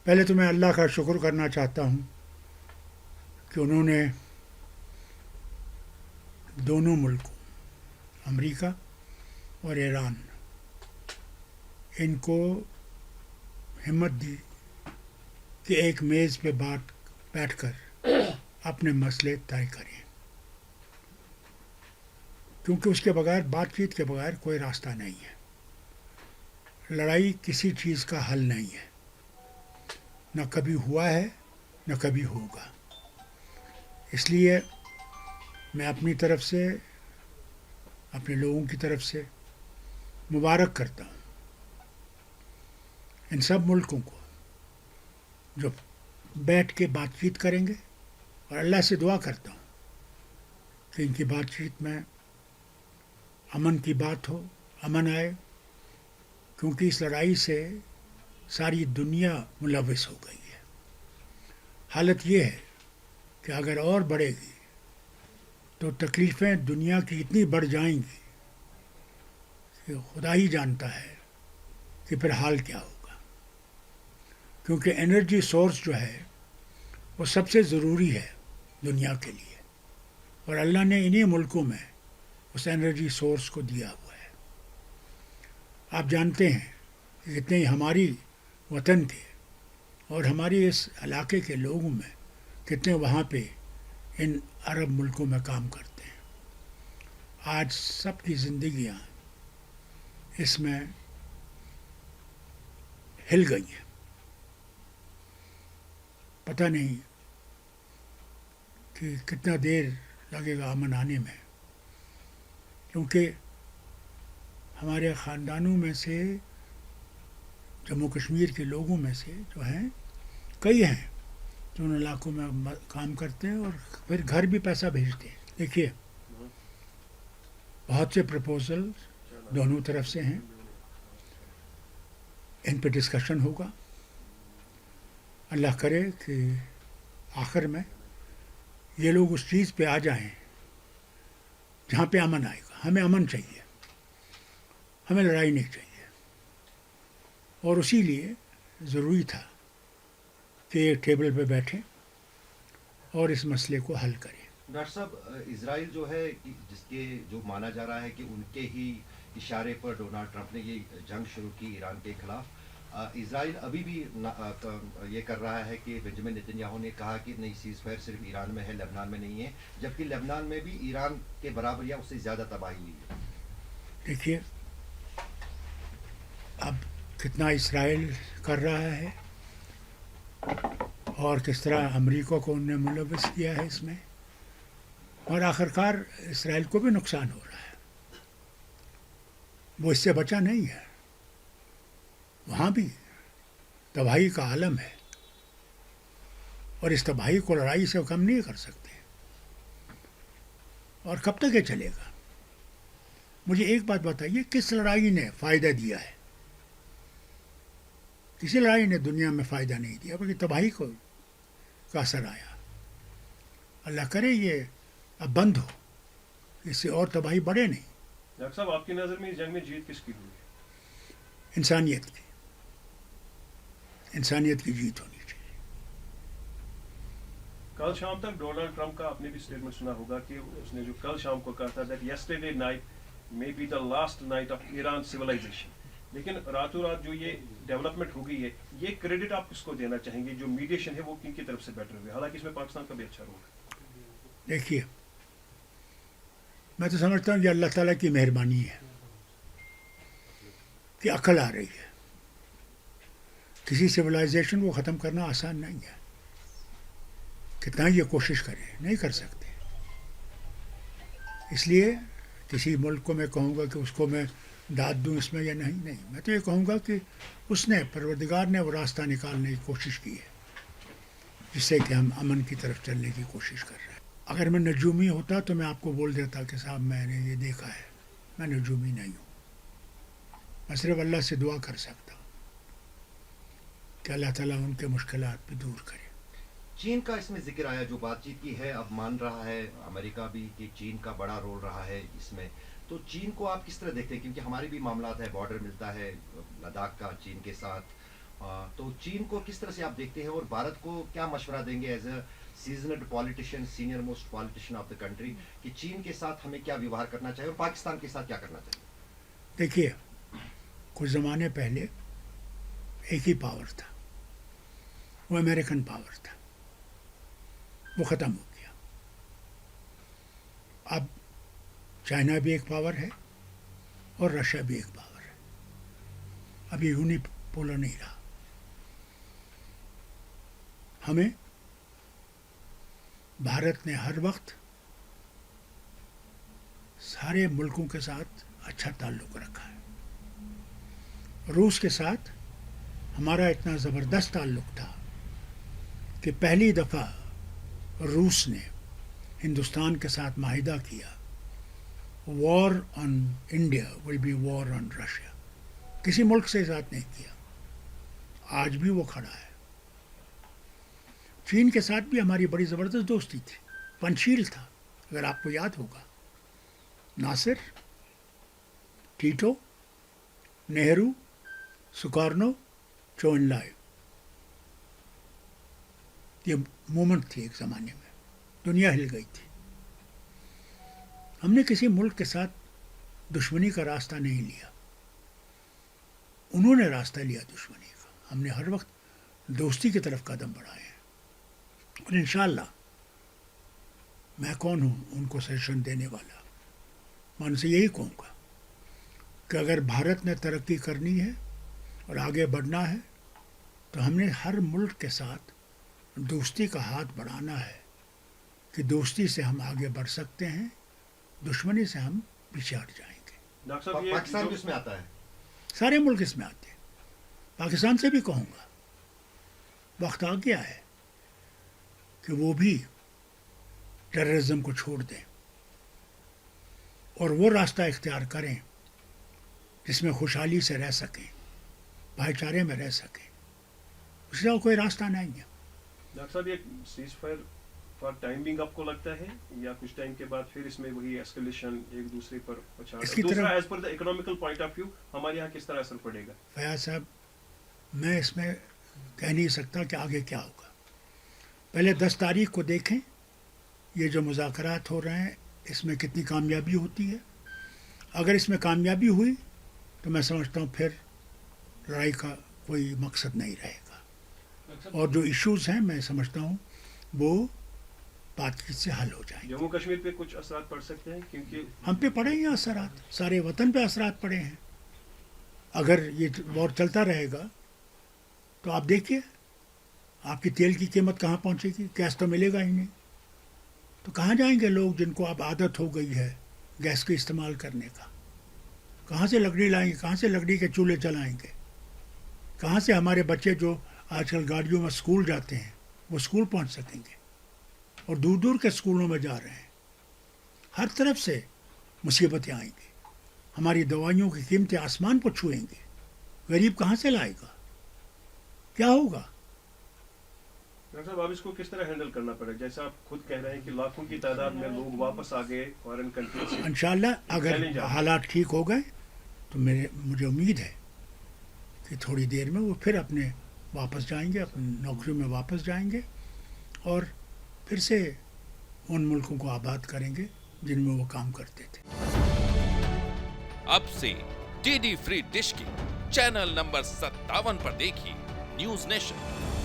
پہلے تو میں اللہ کا شکر کرنا چاہتا ہوں کہ انہوں نے دونوں ملکوں امریکہ اور ایران ان کو ہمت دی کہ ایک میز پہ بیٹھ کر اپنے مسئلے طے کریں، کیونکہ اس کے بغیر، بات چیت کے بغیر کوئی راستہ نہیں ہے۔ لڑائی کسی چیز کا حل نہیں ہے، نہ کبھی ہوا ہے نہ کبھی ہوگا۔ اس لیے میں اپنی طرف سے، اپنے لوگوں کی طرف سے مبارک کرتا ہوں ان سب ملکوں کو جو بیٹھ کے بات چیت کریں گے، اور اللہ سے دعا کرتا ہوں کہ ان کی بات چیت میں امن کی بات ہو، امن آئے، کیونکہ اس لڑائی سے ساری دنیا ملوث ہو گئی ہے۔ حالت یہ ہے کہ اگر اور بڑھے گی تو تکلیفیں دنیا کی اتنی بڑھ جائیں گی کہ خدا ہی جانتا ہے کہ پھر حال کیا ہوگا، کیونکہ انرجی سورس جو ہے وہ سب سے ضروری ہے دنیا کے لیے، اور اللہ نے انہی ملکوں میں اس انرجی سورس کو دیا ہوا ہے۔ آپ جانتے ہیں کہ کتنے ہماری وطن کے اور ہماری اس علاقے کے لوگوں میں کتنے وہاں پہ ان عرب ملکوں میں کام کرتے ہیں۔ آج سب کی زندگیاں اس میں ہل گئی ہیں۔ پتہ نہیں کہ کتنا دیر لگے گا امن آنے میں، کیونکہ ہمارے خاندانوں میں سے، جموں کشمیر کے لوگوں میں سے جو ہیں، کئی ہیں جو ان علاقوں میں کام کرتے ہیں اور پھر گھر بھی پیسہ بھیجتے ہیں۔ دیکھیے، بہت سے پرپوزل دونوں طرف سے ہیں، ان پہ ڈسکشن ہوگا۔ اللہ کرے کہ آخر میں یہ لوگ اس چیز پہ آ جائیں جہاں پہ امن آئے گا۔ ہمیں امن چاہیے، ہمیں لڑائی نہیں چاہیے، اور اسی لیے ضروری تھا کہ ایک ٹیبل پہ بیٹھیں اور اس مسئلے کو حل کریں۔ ڈاکٹر صاحب، اسرائیل جو ہے جس کے جو مانا جا رہا ہے کہ ان کے ہی اشارے پر ڈونلڈ ٹرمپ نے یہ جنگ شروع کی ایران کے خلاف، اسرائیل ابھی بھی یہ کر رہا ہے کہ بنجامن نیتن یاہو نے کہا کہ نہیں، سیز فائر صرف ایران میں ہے، لبنان میں نہیں ہے، جبکہ لبنان میں بھی ایران کے برابر یا اس سے زیادہ تباہی ہوئی ہے۔ دیکھیے، اب کتنا اسرائیل کر رہا ہے اور کس طرح امریکہ کو انہوں نے ملوث کیا ہے اس میں، اور آخرکار اسرائیل کو بھی نقصان ہو رہا ہے۔ وہ اس سے بچا نہیں ہے، وہاں بھی تباہی کا عالم ہے، اور اس تباہی کو لڑائی سے کم نہیں کر سکتے۔ اور کب تک یہ چلے گا؟ مجھے ایک بات بتائیے، کس لڑائی نے فائدہ دیا ہے؟ کسی لڑائی نے دنیا میں فائدہ نہیں دیا، بلکہ تباہی کو کا اثر آیا۔ اللہ کرے یہ اب بند ہو، اس سے اور تباہی بڑھے نہیں۔ ڈاکٹر صاحب، آپ کی نظر میں اس جنگ میں جیت کس کی ہوئی؟ انسانیت کی، انسانیت کی جیت ہونی چاہیے۔ کل شام تک ڈونلڈ ٹرمپ کا آپ نے بھی اسٹیٹمنٹ سنا ہوگا کہ اس نے جو کل شام کو کہا تھا that yesterday night may be the last night of Iran civilization, لیکن راتوں رات جو یہ ڈیولپمنٹ ہو گئی ہے، یہ کریڈٹ آپ کس کو دینا چاہیں گے؟ جو میڈیشن ہے وہ کن کی طرف سے بیٹر ہوئی؟ حالانکہ اس میں پاکستان کا بھی اچھا رول ہے۔ دیکھیے، میں تو سمجھتا ہوں یہ اللہ تعالیٰ کی مہربانی ہے کہ عقل آ رہی ہے۔ کسی سویلائزیشن کو ختم کرنا آسان نہیں ہے، کتنا یہ کوشش کریں، نہیں کر سکتے۔ اس لیے کسی ملک کو میں کہوں گا کہ اس کو میں داد دوں اس میں یا نہیں، میں تو یہ کہوں گا کہ اس نے، پروردگار نے وہ راستہ نکالنے کی کوشش کی ہے جس سے کہ ہم امن کی طرف چلنے کی کوشش کر رہے ہیں۔ اگر میں نجومی ہوتا تو میں آپ کو بول دیتا کہ صاحب میں نے یہ دیکھا ہے، میں نجومی نہیں ہوں۔ میں صرف اللہ سے دعا کر سکتا ہوں کہ اللہ تعالیٰ ان کے مشکلات بھی دور کرے۔ چین کا اس میں ذکر آیا، جو بات چیت کی ہے، اب مان رہا ہے امریکہ بھی کہ چین کا بڑا رول رہا ہے اس میں، تو چین کو آپ کس طرح دیکھتے ہیں؟ کیونکہ ہمارے بھی معاملات ہیں، بارڈر ملتا ہے لداخ کا چین کے ساتھ، تو چین کو کس طرح سے آپ دیکھتے ہیں اور بھارت کو کیا مشورہ دیں گے as a seasoned politician senior most politician of the country کہ چین کے ساتھ ہمیں کیا ویوہار کرنا چاہیے اور پاکستان کے ساتھ کیا کرنا چاہیے؟ دیکھیے کچھ زمانے پہلے ایک ہی پاور تھا، وہ امریکن پاور تھا، وہ ختم ہو گیا. اب چائنا بھی ایک پاور ہے اور رشیا بھی ایک پاور ہے. اب یہ یونیپولر نہیں رہا. ہمیں بھارت نے ہر وقت سارے ملکوں کے ساتھ اچھا تعلق رکھا ہے. روس کے ساتھ ہمارا اتنا زبردست تعلق تھا کہ پہلی دفعہ روس نے ہندوستان کے ساتھ معاہدہ کیا، war on India will be war on Russia. کسی ملک سے ذات نہیں کیا. آج بھی وہ کھڑا ہے. چین کے ساتھ بھی ہماری بڑی زبردست دوستی تھی، پنشیل تھا. اگر آپ کو یاد ہوگا، ناصر، ٹیٹو، نہرو، سکارنو، چو ان لائے، یہ مومنٹ تھی ایک زمانے میں. دنیا ہل گئی تھی. ہم نے کسی ملک کے ساتھ دشمنی کا راستہ نہیں لیا، انہوں نے راستہ لیا دشمنی کا. ہم نے ہر وقت دوستی کی طرف قدم بڑھائے ہیں. اور انشاءاللہ میں کون ہوں ان کو سجیشن دینے والا. میں ان سے یہی کہوں گا کہ اگر بھارت نے ترقی کرنی ہے اور آگے بڑھنا ہے تو ہم نے ہر ملک کے ساتھ دوستی کا ہاتھ بڑھانا ہے کہ دوستی سے ہم آگے بڑھ سکتے ہیں، دشمنی سے ہم پیچھے ہٹ جائیں گے. ڈاکٹر صاحب پاکستان بھی اس میں آتا ہے. سارے ملک اس میں آتے ہیں. پاکستان سے بھی کہوں گا وقت آ گیا ہے کہ وہ بھی ٹیررزم کو چھوڑ دیں اور وہ راستہ اختیار کریں جس میں خوشحالی سے رہ سکیں، بھائی چارے میں رہ سکیں. اس کا کوئی راستہ نہیں ہے. ڈاکٹر صاحب یہ cease fire for time being آپ کو لگتا ہے یا کچھ ٹائم کے بعد پھر اس میں وہی ایسکلیشن ایک دوسرے پر پچھاڑ؟ دوسرا as per the economical point of view ہمارے یہاں کس طرح اثر پڑے گا؟ فیاض صاحب میں اس میں کہہ نہیں سکتا کہ آگے کیا ہوگا. پہلے 10 تاریخ کو دیکھیں یہ جو مذاکرات ہو رہے ہیں اس میں کتنی کامیابی ہوتی ہے. اگر اس میں کامیابی ہوئی تو میں سمجھتا ہوں پھر لڑائی کا کوئی مقصد نہیں رہے گا. اور جو ایشوز ہیں میں سمجھتا ہوں وہ بات چیت سے حل ہو جائیں گے. جموں کشمیر پہ کچھ اثرات پڑ سکتے ہیں کیونکہ ہم پہ پڑے ہیں اثرات، سارے وطن پہ اثرات پڑے ہیں. اگر یہ وار چلتا رہے گا تو آپ دیکھیے آپ کی تیل کی قیمت کہاں پہنچے گی. گیس تو ملے گا ہی نہیں. تو کہاں جائیں گے لوگ جن کو اب عادت ہو گئی ہے گیس کے استعمال کرنے کا؟ کہاں سے لکڑی لائیں گے؟ کہاں سے لکڑی کے چولہے چلائیں گے؟ کہاں سے ہمارے بچے جو آج کل گاڑیوں میں اسکول جاتے ہیں وہ اسکول پہنچ سکیں گے؟ اور دور دور کے اسکولوں میں جا رہے ہیں. ہر طرف سے مصیبتیں آئیں گی. ہماری دوائیوں کی قیمتیں آسمان کو چھوئیں گے. غریب کہاں سے لائے گا؟ کیا ہوگا؟ ڈاکٹر صاحب آپ اس کو کس طرح ہینڈل کرنا پڑے گا؟ جیسے آپ خود کہہ رہے ہیں کہ لاکھوں کی تعداد میں لوگ واپس آ گئے فارن کنٹری سے. انشاءاللہ اگر حالات ٹھیک ہو گئے تو مجھے امید ہے کہ تھوڑی دیر میں وہ پھر اپنے واپس جائیں گے، اپنی نوکریوں میں واپس جائیں گے اور پھر سے ان ملکوں کو آباد کریں گے جن میں وہ کام کرتے تھے. اب سے ڈی ڈی فری ڈش کی چینل نمبر 57 پر دیکھیے نیوز نیشن.